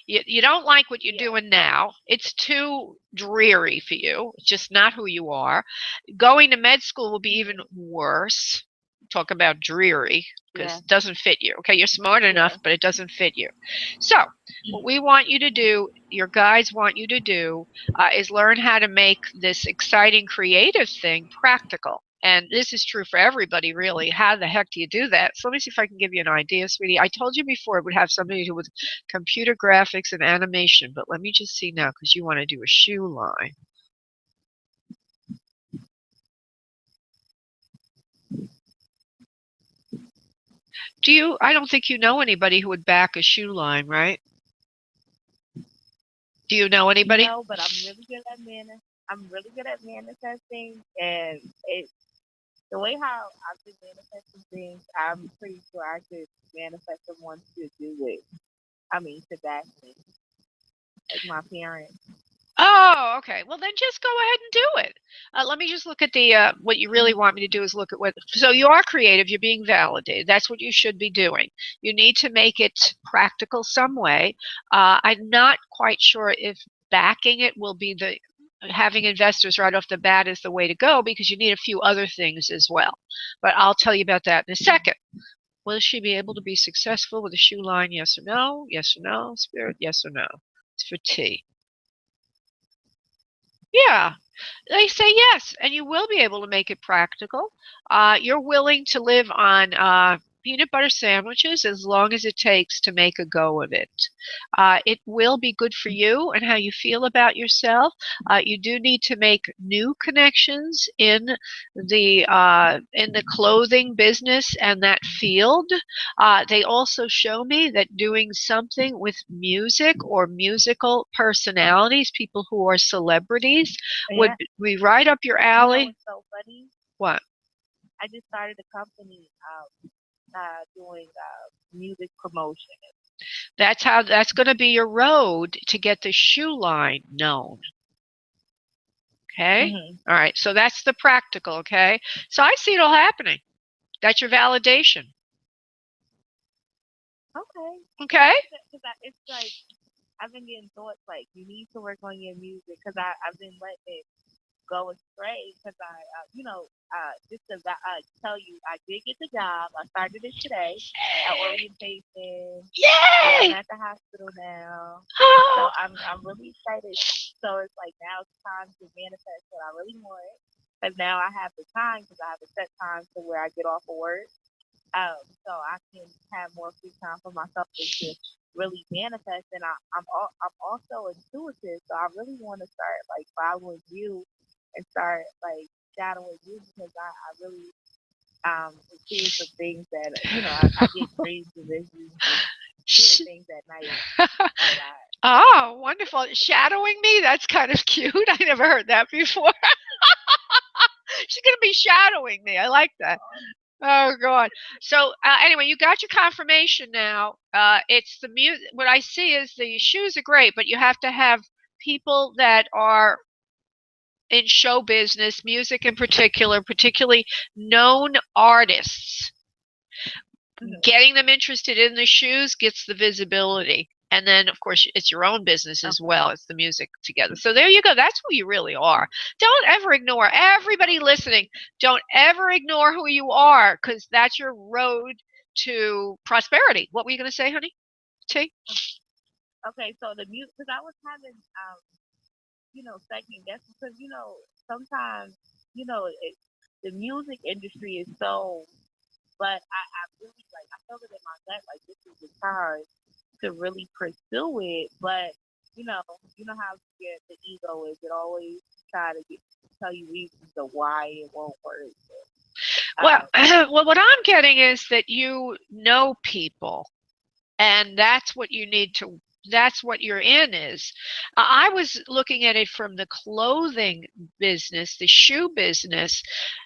You don't like what you're doing now. It's too dreary for you. It's just not who you are. Going to med school will be even worse. Talk about dreary, because it doesn't fit you. Okay, you're smart enough, but it doesn't fit you. So what we want you to do, your guides want you to do, is learn how to make this exciting creative thing practical. And this is true for everybody, really. How the heck do you do that? So let me see if I can give you an idea, sweetie. I told you before it would have something to do with computer graphics and animation, but let me just see now, because you want to do a shoe line. I don't think you know anybody who would back a shoe line, right? Do you know anybody? No, but I'm really good at manifesting, and the way how I've been manifesting things, I'm pretty sure I could manifest someone to do it. I mean, to back me, like my parents. Oh, okay. Well, then just go ahead and do it. Let me just look at the what you really want me to do is look at what. So you are creative. You're being validated. That's what you should be doing. You need to make it practical some way. I'm not quite sure if backing it will be having investors right off the bat is the way to go, because you need a few other things as well. But I'll tell you about that in a second. Will she be able to be successful with a shoe line? Yes or no? Yes or no? Spirit, yes or no? It's for T. Yeah, they say yes, and you will be able to make it practical. You're willing to live on peanut butter sandwiches as long as it takes to make a go of it. It will be good for you and how you feel about yourself. You do need to make new connections in the clothing business and that field. They also show me that doing something with music or musical personalities, people who are celebrities, would be right up your alley. You know what's so funny? What? I just started a company doing music promotion. That's going to be your road to get the shoe line known. Okay? All right. So that's the practical, okay? So I see it all happening. That's your validation. Okay? It's like I've been getting thoughts like you need to work on your music, because I've been letting it go astray, because just to tell you, I did get the job. I started it today at orientation. Yay! I'm at the hospital now, so I'm really excited. So it's like now it's time to manifest what I really want, because now I have the time, because I have a set time to where I get off of work, so I can have more free time for myself to really manifest. And I'm also intuitive, so I really want to start like following you and start like shadowing you, because I really see some things that I get dreams and visions and hear things at night a lot. Oh, wonderful. Shadowing me? That's kind of cute. I never heard that before. She's going to be shadowing me. I like that. Oh, God. So anyway, you got your confirmation now. It's the music. What I see is the shoes are great, but you have to have people that are in show business, music in particular, particularly known artists. Getting them interested in the shoes gets the visibility. And then, of course, it's your own business as well. It's the music together. So there you go. That's who you really are. Don't ever ignore, everybody listening, don't ever ignore who you are, because that's your road to prosperity. What were you going to say, honey? T? Okay, so the music, because I was having, second guess because, sometimes, the music industry is so, but I really like, I felt it in my gut, like this is the time to really pursue it. But, how the ego is, it always try to tell you reasons of why it won't work. Well, well, what I'm getting is that you know people, and that's what you need to, that's what you're in is. I was looking at it from the clothing business, the shoe business,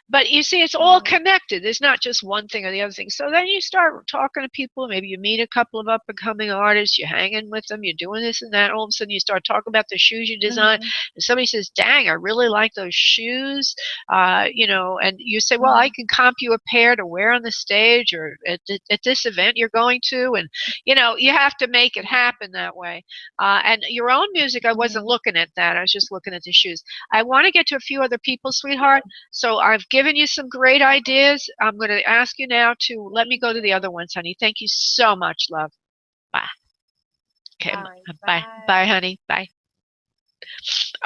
but you see, it's all connected. There's not just one thing or the other thing. So then you start talking to people. Maybe you meet a couple of up and coming artists. You're hanging with them. You're doing this and that. All of a sudden, you start talking about the shoes you design, and somebody says, "Dang, I really like those shoes." And you say, "Well, I can comp you a pair to wear on the stage or at this event you're going to," and you have to make it happen that way. And your own music, I wasn't looking at that. I was just looking at the shoes. I want to get to a few other people, sweetheart. So I've given you some great ideas. I'm going to ask you now to let me go to the other ones, honey. Thank you so much, love. Bye. Okay, Right, bye. Bye, honey. Bye.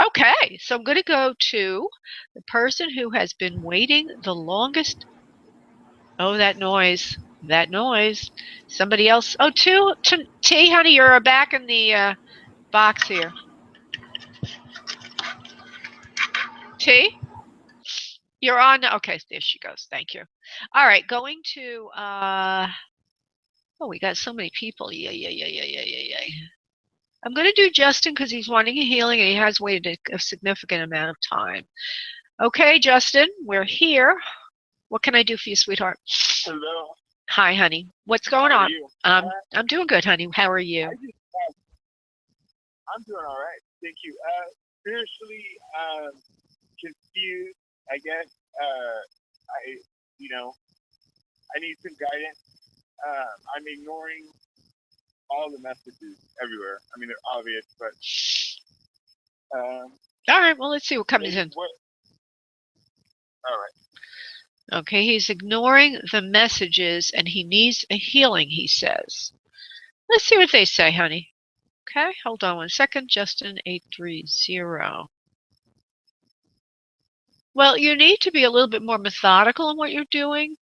Okay, so I'm going to go to the person who has been waiting the longest. Oh, that noise. That noise. Somebody else. Oh, T, honey, you're back in the box here. T? You're on. Okay, there she goes. Thank you. All right, going to. Oh, we got so many people. Yeah. I'm going to do Justin because he's wanting a healing and he has waited a significant amount of time. Okay, Justin, we're here. What can I do for you, sweetheart? Hello. Hi, honey. What's going How are on? you? I'm doing good, honey. How are you? I'm doing all right. Thank you. Spiritually confused, I guess. I need some guidance. I'm ignoring all the messages everywhere. I mean, they're obvious, but. All right. Well, let's see what comes in. All right. Okay, he's ignoring the messages and he needs a healing, he says. Let's see what they say, honey. Okay, hold on one second. Justin 830. Well, you need to be a little bit more methodical in what you're doing.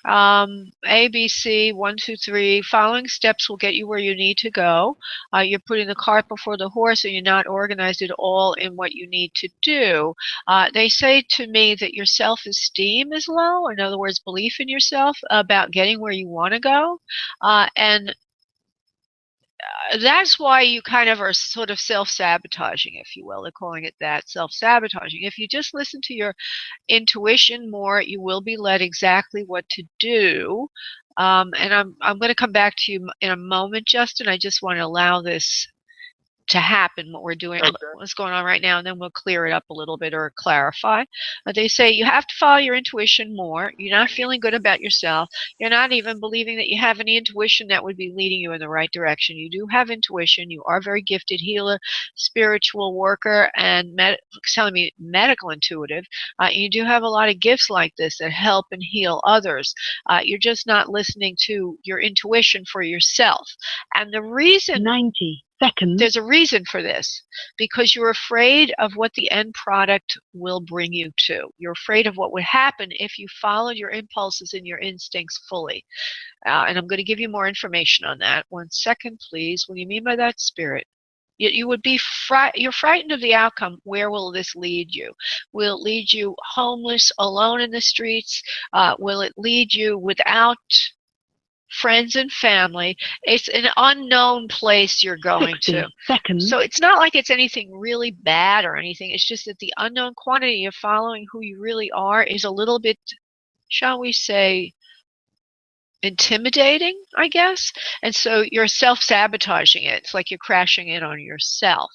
A, B, C, 1, 2, 3. Following steps will get you where you need to go. You're putting the cart before the horse and you're not organized at all in what you need to do. They say to me that your self-esteem is low. In other words, belief in yourself about getting where you want to go. And that's why you kind of are sort of self-sabotaging, if you will. They're calling it that, self-sabotaging. If you just listen to your intuition more, you will be led exactly what to do. And I'm going to come back to you in a moment, Justin. I just want to allow this to happen, what we're doing, Okay. what's going on right now, and then we'll clear it up a little bit or clarify. They say you have to follow your intuition more. You're not feeling good about yourself. You're not even believing that you have any intuition that would be leading you in the right direction. You do have intuition. You are very gifted healer, spiritual worker, and telling me medical intuitive. You do have a lot of gifts like this that help and heal others. You're just not listening to your intuition for yourself. And the reason 90 seconds. There's a reason for this, because you're afraid of what the end product will bring you to. You're afraid of what would happen if you followed your impulses and your instincts fully. And I'm going to give you more information on that. 1 second, please. What do you mean by that, Spirit? You would be you're frightened of the outcome. Where will this lead you? Will it lead you homeless, alone in the streets? Will it lead you without friends and family? It's an unknown place you're going to. Seconds. So it's not like it's anything really bad or anything. It's just that the unknown quantity of following who you really are is a little bit, shall we say, intimidating, I guess. And so you're self-sabotaging it. It's like you're crashing in on yourself.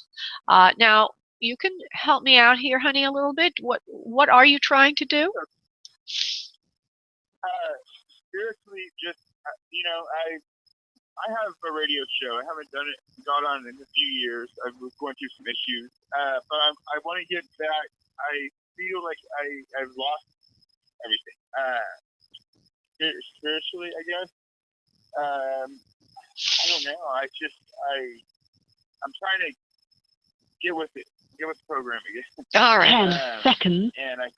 Now, you can help me out here, honey, a little bit. What are you trying to do? Spiritually, just I have a radio show. I haven't got on in a few years. I was going through some issues, but I want to get back. I feel like I've lost everything. Spiritually, I guess. I don't know. I'm trying to get with it, get with the program again. All right. 10 seconds. And I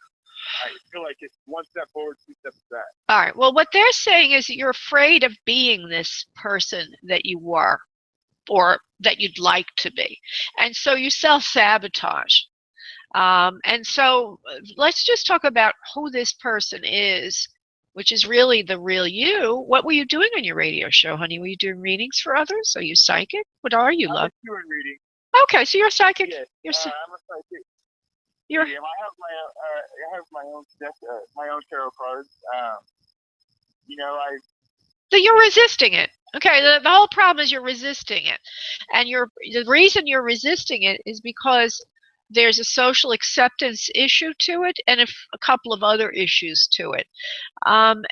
feel like it's one step forward, two steps back. All right. Well, what they're saying is that you're afraid of being this person that you were or that you'd like to be. And so you self-sabotage. And so let's just talk about who this person is, which is really the real you. What were you doing on your radio show, honey? Were you doing readings for others? Are you psychic? What are you, love? I'm doing reading. Okay, so you're psychic. Yes, You're I'm a psychic. You're, I have my own deck, my own tarot cards. So you're resisting it. Okay, the whole problem is you're resisting it. And the reason you're resisting it is because there's a social acceptance issue to it and a couple of other issues to it.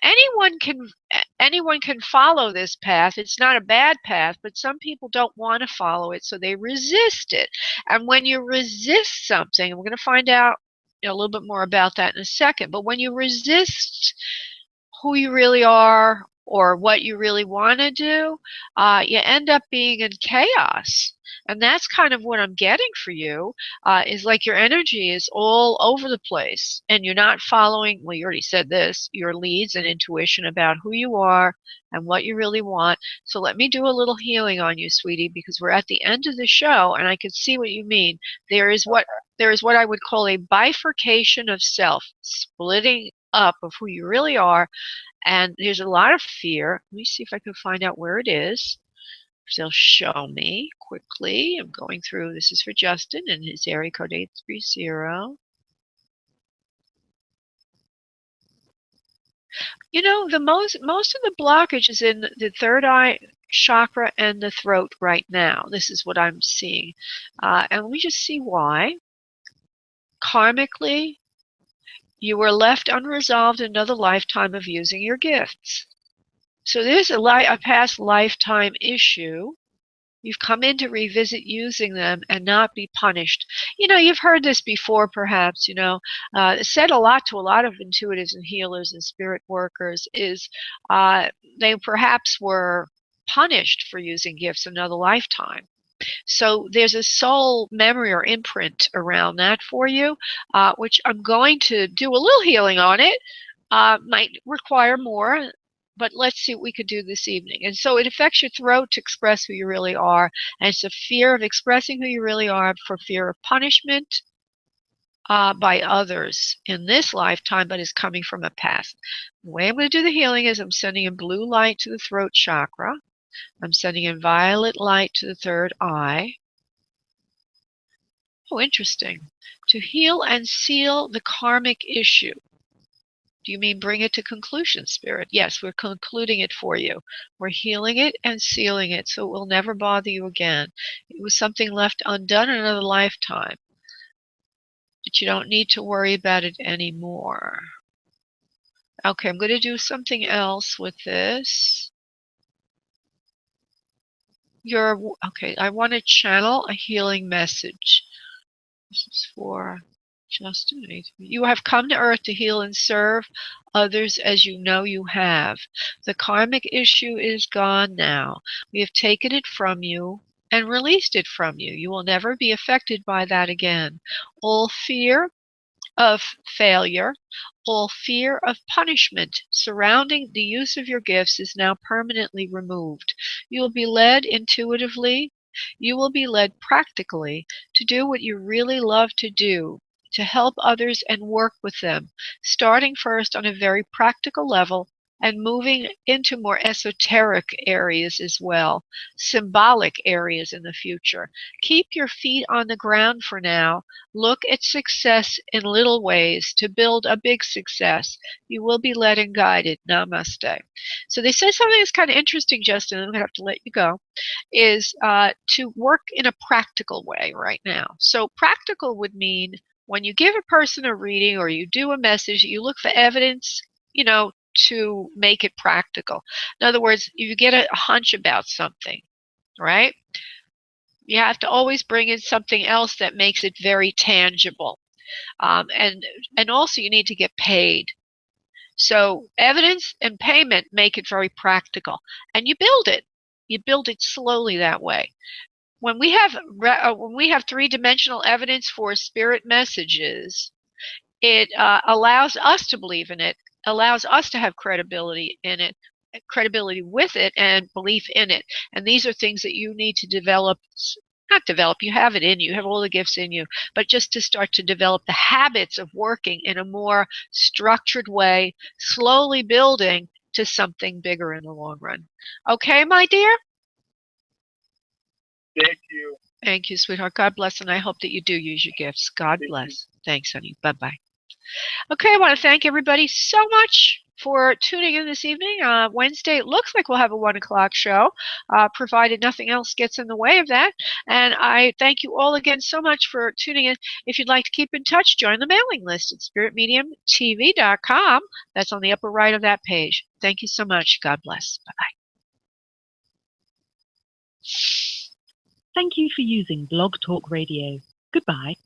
Anyone can follow this path. It's not a bad path, but some people don't want to follow it, so they resist it. And when you resist something, and we're going to find out a little bit more about that in a second, but when you resist who you really are or what you really want to do, you end up being in chaos. And that's kind of what I'm getting for you, is like your energy is all over the place and you're not following, well, you already said this, your leads and intuition about who you are and what you really want. So let me do a little healing on you, sweetie, because we're at the end of the show and I can see what you mean. There is what I would call a bifurcation of self, splitting up of who you really are. And there's a lot of fear. Let me see if I can find out where it is. They'll show me quickly. I'm going through. This is for Justin and his area code 830. You know, most of the blockage is in the third eye chakra and the throat right now. This is what I'm seeing. And let me just see why. Karmically, you were left unresolved in another lifetime of using your gifts. So there's a past lifetime issue. You've come in to revisit using them and not be punished. You know, you've heard this before, perhaps, said a lot to a lot of intuitives and healers and spirit workers is they perhaps were punished for using gifts in another lifetime. So there's a soul memory or imprint around that for you, which I'm going to do a little healing on it. Might require more, but let's see what we could do this evening. And so it affects your throat to express who you really are. And it's a fear of expressing who you really are for fear of punishment by others in this lifetime, but is coming from a past. The way I'm going to do the healing is I'm sending in blue light to the throat chakra. I'm sending in violet light to the third eye. Oh, interesting. To heal and seal the karmic issue. Do you mean bring it to conclusion, Spirit? Yes, we're concluding it for you. We're healing it and sealing it so it will never bother you again. It was something left undone in another lifetime. But you don't need to worry about it anymore. Okay, I'm going to do something else with this. Okay, I want to channel a healing message. This is for Justin. You have come to Earth to heal and serve others as you know you have. The karmic issue is gone now. We have taken it from you and released it from you. You will never be affected by that again. All fear of failure, all fear of punishment surrounding the use of your gifts is now permanently removed. You will be led intuitively. You will be led practically to do what you really love to do, to help others and work with them, starting first on a very practical level and moving into more esoteric areas as well, symbolic areas in the future. Keep your feet on the ground for now. Look at success in little ways to build a big success. You will be led and guided. Namaste. So they say something that's kind of interesting, Justin, I'm going to have to let you go, is to work in a practical way right now. So practical would mean when you give a person a reading or you do a message, you look for evidence, to make it practical. In other words, if you get a hunch about something, right? You have to always bring in something else that makes it very tangible. And also you need to get paid. So evidence and payment make it very practical. And you build it. You build it slowly that way. When we have three-dimensional evidence for spirit messages, it allows us to believe in it, allows us to have credibility in it, credibility with it, and belief in it. And these are things that you need to develop. Not develop, you have it in you, you have all the gifts in you, but just to start to develop the habits of working in a more structured way, slowly building to something bigger in the long run. Okay, my dear? Thank you. Thank you, sweetheart. God bless, and I hope that you do use your gifts. God bless. Thanks, honey. Bye-bye. Okay, I want to thank everybody so much for tuning in this evening. Wednesday, it looks like we'll have a 1 o'clock show, provided nothing else gets in the way of that. And I thank you all again so much for tuning in. If you'd like to keep in touch, join the mailing list at spiritmediumtv.com. That's on the upper right of that page. Thank you so much. God bless. Bye-bye. Thank you for using Blog Talk Radio. Goodbye.